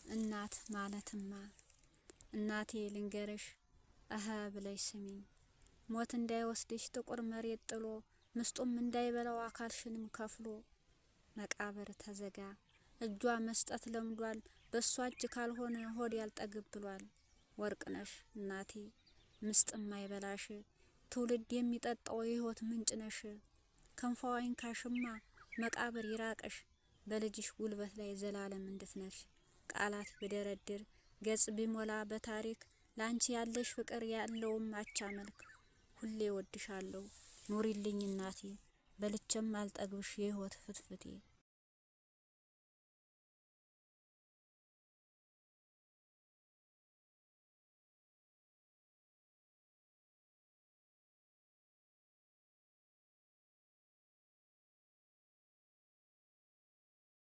እናት ማለትማ እናቴ ልንገርሽ አሀ ብለሽ ስሚኝ ሞት እንዳይወስድሽ ጥቁር መሬት ጥሎ ምስጡም እንዳይበላው አካልሽንም ከፍሎ መቃብር ተዘጋ እጇ መስጠት ለምዷል በሷ እጅ ካልሆነ ሆድ ያልጠግብ ብሏል ወርቅነሽ እናቴ ምስጥም አይበላሽ ትውልድ የሚጠጣው የህይወት ምንጭ ነሽ ከንፋዋይን ካሽማ መቃብር ይራቀሽ በልጅሽ ጉልበት ላይ ዘላለም እንድትነሽ ቃላት በደረድር ገጽ ቢሞላ በታሪክ ላንቺ ያለሽ ፍቅር ያለውም አቻ መልክ ሁሌ ወድሻለሁ ኑሪልኝ እናቴ በልቼም አልጠግብሽ የህይወት ፍትፍቴ